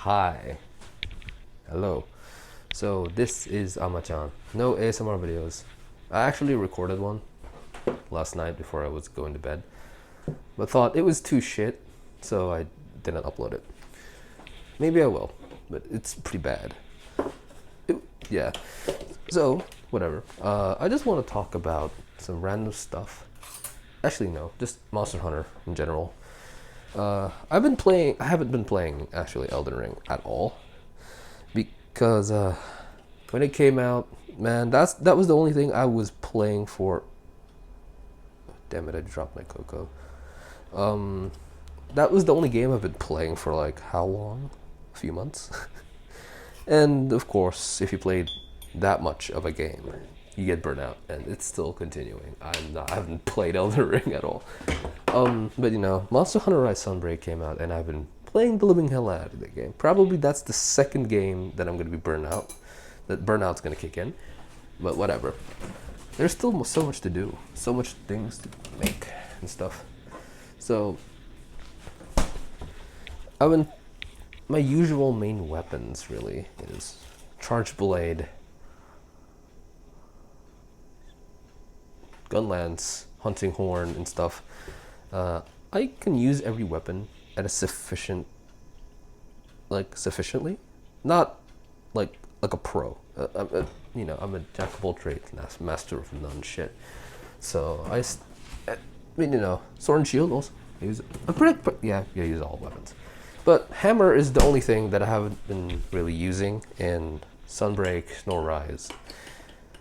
Hi. Hello. So this is Amachan. No ASMR videos. I actually recorded one last night before I was going to bed, but thought it was too shit, so I didn't upload it. Maybe I will, but it's pretty bad. Yeah. So, whatever. I just want to talk about some random stuff. Actually, no, just Monster Hunter in general. I haven't been playing actually Elden Ring at all because when it came out, man, that was the only thing I was playing for. Damn it! I dropped my cocoa. That was the only game I've been playing for like how long? A few months. And of course, if you played that much of a game, you get burnt out, and it's still continuing. I haven't played Elden Ring at all. But you know, Monster Hunter Rise Sunbreak came out, and I've been playing the living hell out of the game. Probably that's the second game that I'm going to be burnt out. That burnout's going to kick in. But whatever. There's still so much to do, so much things to make and stuff. So, my usual main weapons really is Charge Blade, Gun Lance, Hunting Horn, and stuff. I can use every weapon at a sufficiently, not like a pro. I'm a jack of all trades, master of none shit. So sword and shield also use. Use all weapons. But hammer is the only thing that I haven't been really using in Sunbreak nor Rise,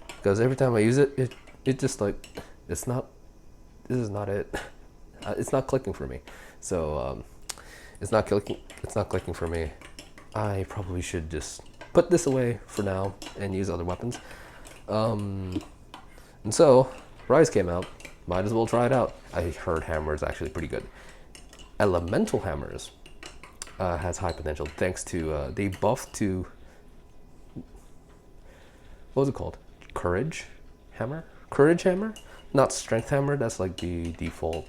because every time I use it, it just like this is not it. It's not clicking for me. So it's not clicking for me. I probably should just put this away for now and use other weapons. And so Rise came out. Might as well try it out. I heard hammer is actually pretty good. Elemental hammers has high potential thanks to they buffed to, what was it called? Courage hammer, not strength hammer. That's like the default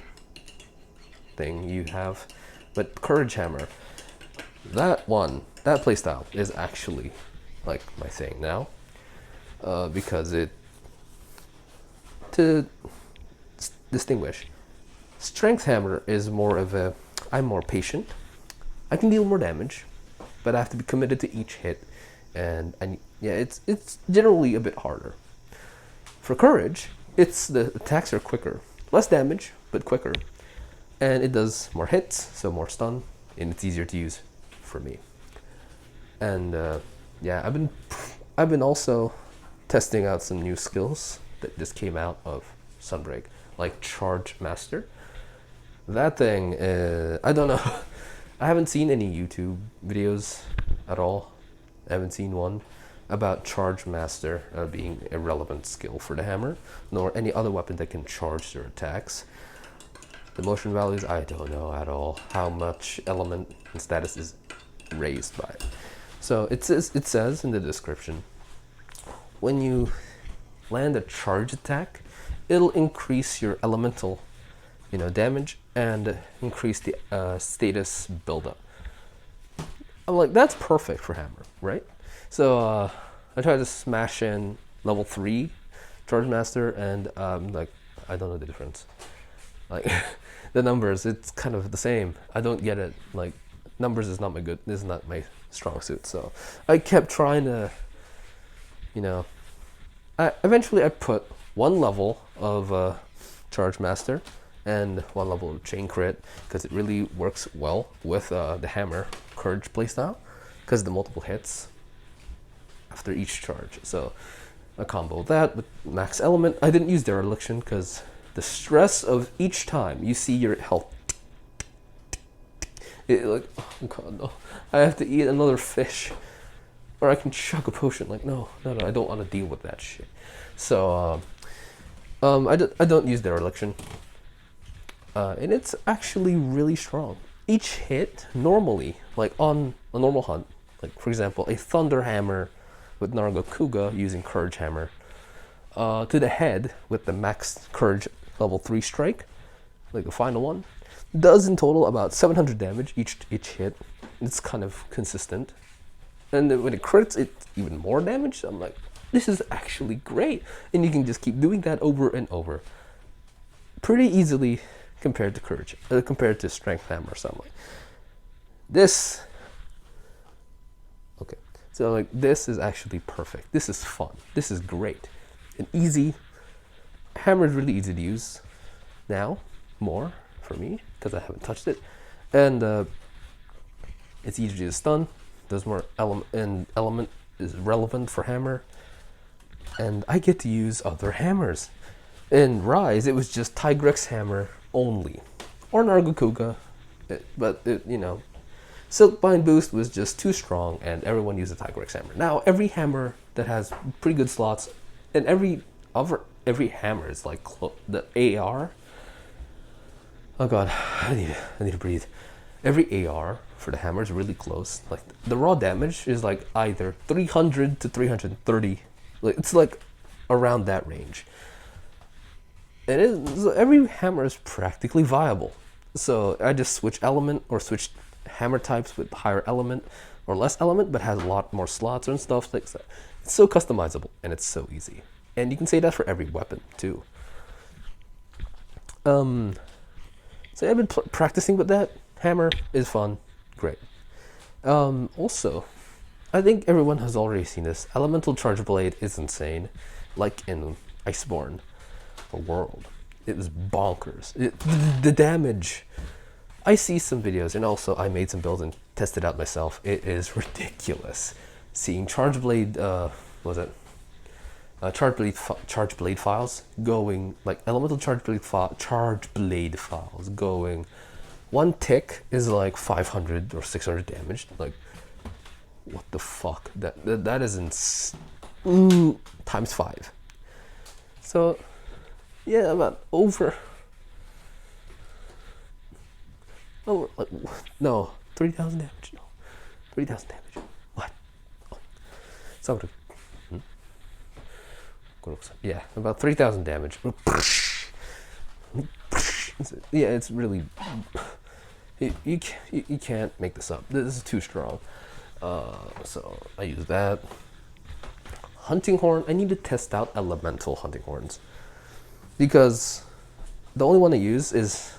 thing you have, but courage hammer. That playstyle is actually like my thing now, because to distinguish, strength hammer is more of a, I'm more patient. I can deal more damage, but I have to be committed to each hit, and it's generally a bit harder. For courage, the attacks are quicker, less damage but quicker, and it does more hits, so more stun, and it's easier to use for me. And I've been also testing out some new skills that just came out of Sunbreak, like Charge Master. That thing, I don't know. I haven't seen any YouTube videos at all. I haven't seen one about Charge Master being a relevant skill for the hammer, nor any other weapon that can charge their attacks. The motion values, I don't know at all how much element and status is raised by it. So it says in the description, when you land a charge attack, it'll increase your elemental damage and increase the status buildup. I'm like, that's perfect for hammer, right? So I tried to smash in level 3 Charge Master, and like, I don't know the difference. Like the numbers, it's kind of the same. I don't get it. Like, numbers is not this is not my strong suit. So I kept trying to, eventually I put one level of Charge Master and one level of Chain Crit, because it really works well with the hammer Courage playstyle, because the multiple hits after each charge. So I combo that with Max Element. I didn't use Dereliction because the stress of each time you see your health, oh god, no, I have to eat another fish, or I can chug a potion. Like, no, I don't want to deal with that shit. So I don't use Dereliction. And it's actually really strong. Each hit, normally, like on a normal hunt, like for example, a Thunder Hammer with Nargacuga using Courage Hammer, to the head with the max Courage level 3 strike, like the final one, does in total about 700 damage each hit. It's kind of consistent. And then when it crits, it's even more damage. I'm like, this is actually great. And you can just keep doing that over and over. Pretty easily compared to courage, compared to strength hammer or something. This, okay, so like this is actually perfect. This is fun. This is great. And easy. Hammer is really easy to use now, more for me, because I haven't touched it. And it's easy to stun. There's more element is relevant for hammer. And I get to use other hammers. In Rise, it was just Tigrex hammer only. Or Nargacuga. Silkbind boost was just too strong and everyone used a Tigrex hammer. Now, every hammer that has pretty good slots, and every hammer is like the AR. Oh god, I need to breathe. Every AR for the hammer is really close. Like the raw damage is like either 300 to 330. Like it's like around that range. And every hammer is practically viable. So I just switch element or switch hammer types with higher element or less element, but has a lot more slots and stuff like that. It's so customizable and it's so easy. And you can say that for every weapon too. So I've been practicing with that. Hammer is fun, great. Also, I think everyone has already seen this. Elemental Charge Blade is insane, like in Iceborne World. It was bonkers. The damage. I see some videos, and also I made some builds and tested out myself. It is ridiculous. Seeing Charge Blade, Charge Blade files going, like elemental Charge Blade files going. One tick is like 500 or 600 damage. Like, what the fuck? That is times 5. So, yeah, about over. Oh, no, 3,000 damage. No, 3,000 damage. What? Oh. So, yeah, about 3,000 damage. Yeah, it's really. You can't make this up. This is too strong. So I use that. Hunting horn. I need to test out elemental hunting horns because the only one I use is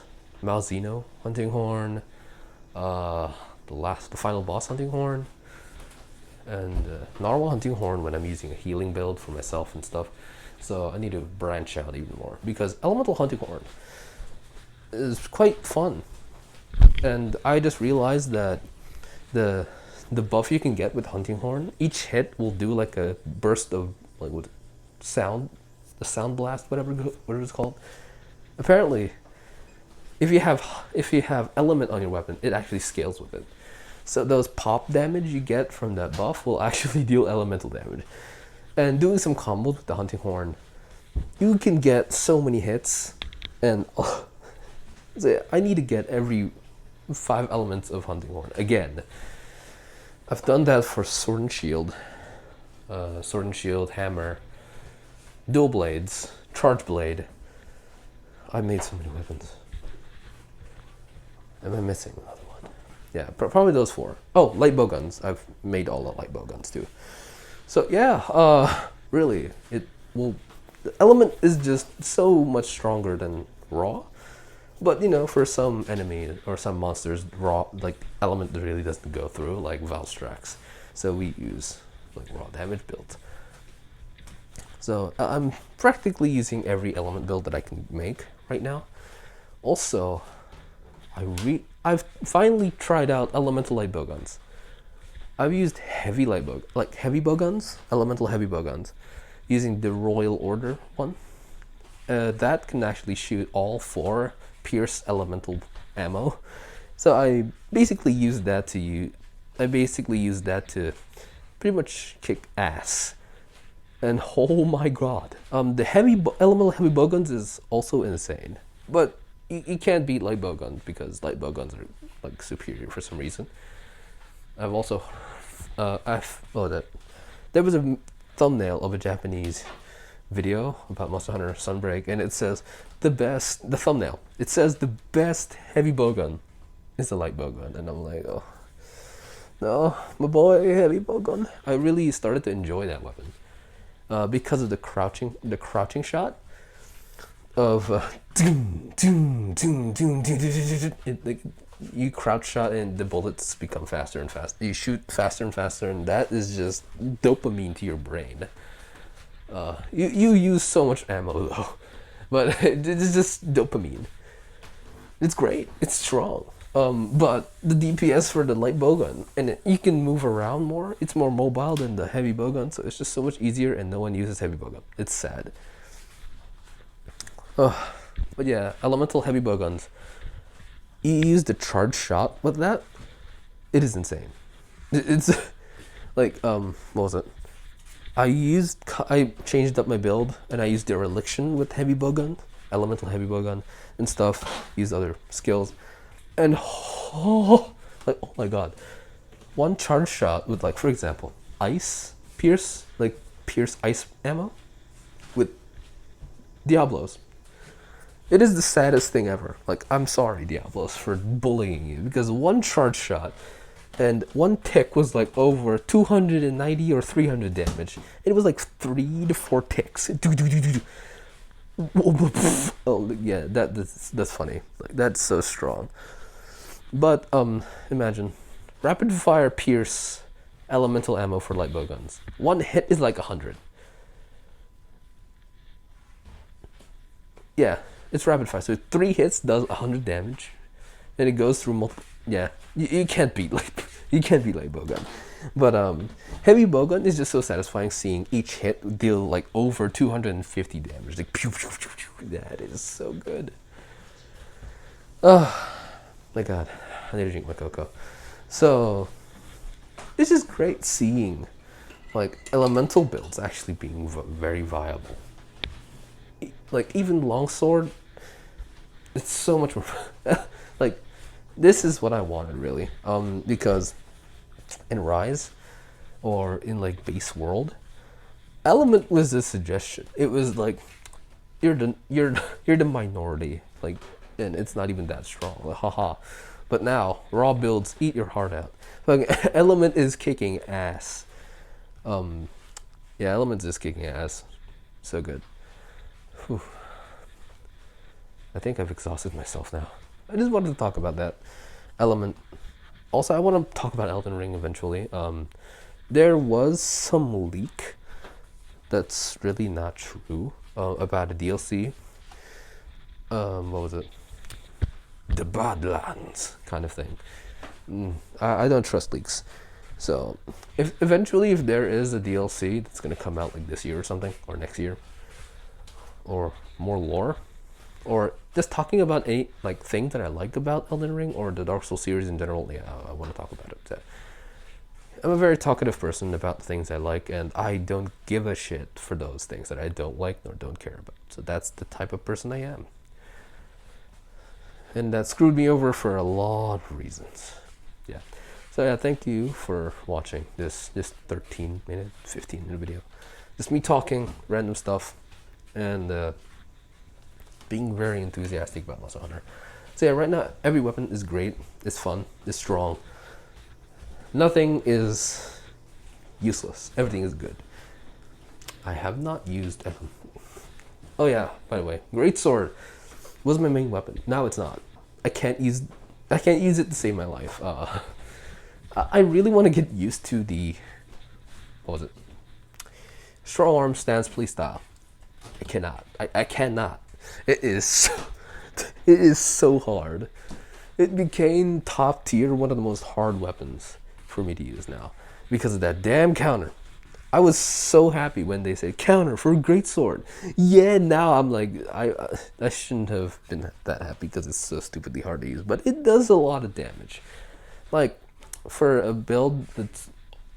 Malzeno hunting horn, the final boss hunting horn, and normal hunting horn when I'm using a healing build for myself and stuff. So I need to branch out even more because elemental hunting horn is quite fun. And I just realized that the buff you can get with hunting horn, each hit will do like a burst of like with sound, the sound blast, whatever it's called. Apparently, if you have element on your weapon, it actually scales with it. So those pop damage you get from that buff will actually deal elemental damage. And doing some combos with the hunting horn, you can get so many hits. And so I need to get every 5 elements of hunting horn again. I've done that for sword and shield, hammer, dual blades, charge blade. I made so many weapons. Am I missing another one? Yeah, probably those 4. Oh, light bow guns. I've made all the light bow guns too. So yeah, really, the element is just so much stronger than raw. But for some enemy or some monsters, raw like element really doesn't go through, like Valstrax. So we use like raw damage build. So I'm practically using every element build that I can make right now. Also, I've finally tried out elemental light bow guns. I've used heavy bow guns, elemental heavy bow guns, using the Royal Order one. That can actually shoot all 4 pierce elemental ammo. So I basically use that to pretty much kick ass. And oh my god, the elemental heavy bow guns is also insane. But you can't beat light bow guns because light bow guns are like superior for some reason. I've also there was a thumbnail of a Japanese video about Monster Hunter Sunbreak, and it says the thumbnail, it says the best heavy bowgun is the light bowgun, and I'm like, oh, No, my boy, heavy bowgun. I really started to enjoy that weapon because of the crouching shot of like, you crouch shot and the bullets become faster and faster. You shoot faster and faster, and that is just dopamine to your brain. You use so much ammo though, but it's just dopamine. It's great. It's strong. But the DPS for the light bowgun, and you can move around more. It's more mobile than the heavy bowgun, so it's just so much easier. And no one uses heavy bowgun. It's sad. But yeah, elemental heavy bowguns. You use the charge shot with that. It is insane. It's like what was it? I changed up my build and I used dereliction with heavy bowgun, elemental heavy bowgun and stuff. Used other skills, and oh my god, one charge shot with, like, for example, ice pierce ice ammo with Diablos. It is the saddest thing ever. Like, I'm sorry, Diablos, for bullying you, because one charge shot and one tick was like over 290 or 300 damage. It was like 3 to 4 ticks. Oh yeah, that's funny. Like, that's so strong. But imagine rapid fire pierce elemental ammo for light bowguns. One hit is like 100. Yeah, it's rapid fire. So 3 hits does 100 damage, and it goes through multiple. Yeah, you can't beat light bowgun. But heavy bowgun is just so satisfying, seeing each hit deal like over 250 damage. Like, pew, pew, pew, pew. That is so good. Oh my god, I need to drink my cocoa. So it's just great seeing like elemental builds actually being very viable. Like, even longsword, it's so much more like, this is what I wanted, really, because in Rise or in like base world, element was a suggestion. It was like, you're the minority, like, and it's not even that strong, like, haha. But now raw builds eat your heart out. Like, element is kicking ass. Yeah, element is kicking ass. So good. Whew. I think I've exhausted myself now. I just wanted to talk about that element. Also, I want to talk about Elden Ring eventually. There was some leak that's really not true about a DLC. What was it? The Badlands kind of thing. I don't trust leaks. So, if there is a DLC that's gonna come out like this year or something, or next year, or more lore, or just talking about a like thing that I liked about Elden Ring or the Dark Souls series in general, yeah, I want to talk about it. I'm a very talkative person about the things I like, and I don't give a shit for those things that I don't like nor don't care about. So that's the type of person I am. And that screwed me over for a lot of reasons. Yeah. So yeah, thank you for watching this 13-minute, 15-minute video. Just me talking random stuff and being very enthusiastic about Monster Hunter. So yeah, right now every weapon is great, it's fun, it's strong. Nothing is useless. Everything is good. I have not used. Oh yeah, by the way, greatsword was my main weapon. Now it's not. I can't use it to save my life. I really want to get used to the, what was it? Strong arm stance play style. I cannot. I cannot. It is so hard. It became top tier, one of the most hard weapons for me to use now because of that damn counter. I was so happy when they said counter for a greatsword. Yeah, now I'm like, I shouldn't have been that happy because it's so stupidly hard to use, but it does a lot of damage. Like, for a build that's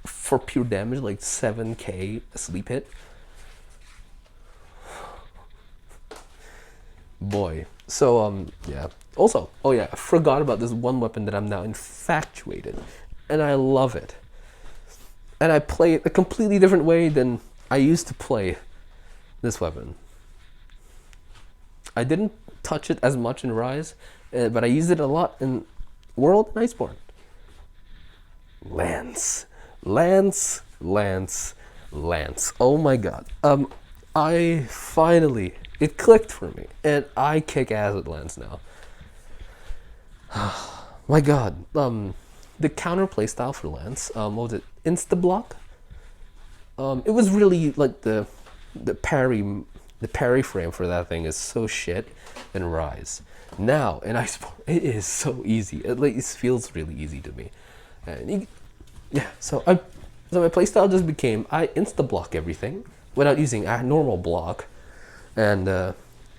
for pure damage, like 7k a sleep hit. Boy. So yeah. Also, oh yeah, I forgot about this one weapon that I'm now infatuated, and I love it. And I play it a completely different way than I used to play this weapon. I didn't touch it as much in Rise, but I used it a lot in World and Iceborne. Lance, Lance, Lance, Lance. Oh my god. I finally, it clicked for me, and I kick ass at Lance now. My god. The counter playstyle for Lance, what was it? Insta block. It was really like the parry frame for that thing is so shit in Rise. Now in Iceborne, it is so easy. At least it feels really easy to me. And yeah, so my playstyle just became I insta block everything without using a normal block, and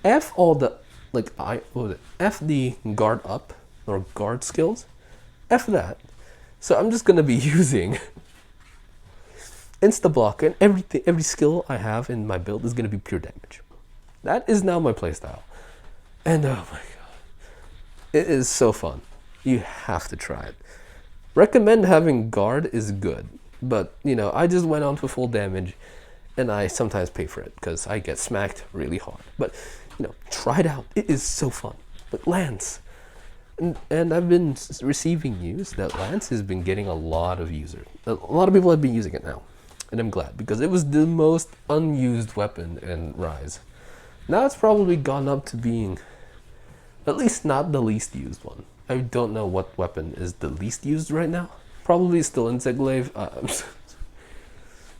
F all the like I what was it? F the guard up or guard skills, F that. So I'm just gonna be using insta block, and every skill I have in my build is gonna be pure damage. That is now my playstyle, and oh my god, it is so fun. You have to try it. Recommend having guard is good, but you know I just went on for full damage, and I sometimes pay for it because I get smacked really hard. But you know, try it out. It is so fun. But Lance, and I've been receiving news that Lance has been getting a lot of users. A lot of people have been using it now, and I'm glad because it was the most unused weapon in Rise. Now it's probably gone up to being at least not the least used one. I don't know what weapon is the least used right now. Probably still Insect Glaive.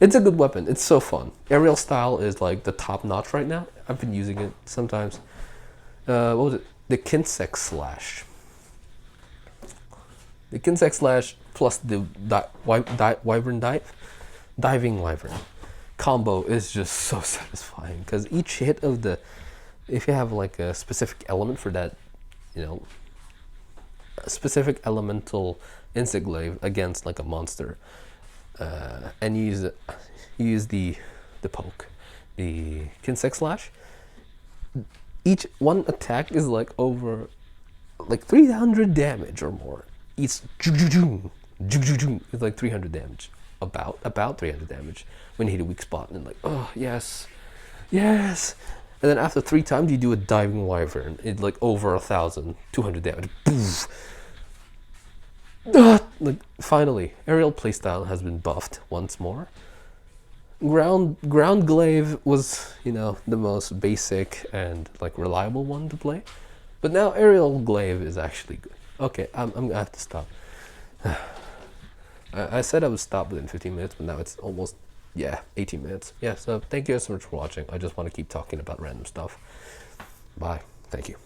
It's a good weapon. It's so fun. Aerial style is like the top notch right now. I've been using it sometimes. What was it? The Kinsect Slash. The Kinsect Slash plus the Wyvern Dive, Diving Wyvern combo is just so satisfying because each hit of the, if you have like a specific element for that, you know, a specific elemental Insect Glaive against like a monster, and you use the poke, the Kinsect Slash. Each one attack is like over like 300 damage or more. Each is like 300 damage, about 300 damage when you hit a weak spot, and like, oh yes, yes. And then after 3 times you do a Diving Wyvern, it's like over 1,200 damage. Poof. Like finally, aerial playstyle has been buffed once more. Ground glaive was, you know, the most basic and like reliable one to play, but now aerial glaive is actually good. Okay, I'm gonna have to stop. I said I would stop within 15 minutes, but now it's almost 18 minutes. Yeah, so thank you guys so much for watching. I just want to keep talking about random stuff. Bye. Thank you.